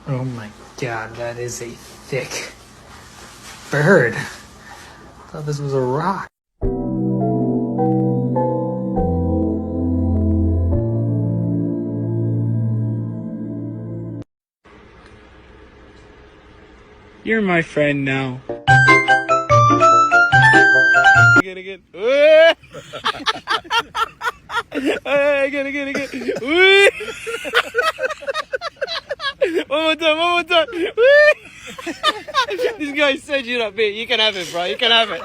Oh my god, that is a thick bird. I thought this was a rock. You're my friend now. Again. Again. One more time. This guy's sedging up, mate. You can have it, bro. You can have it.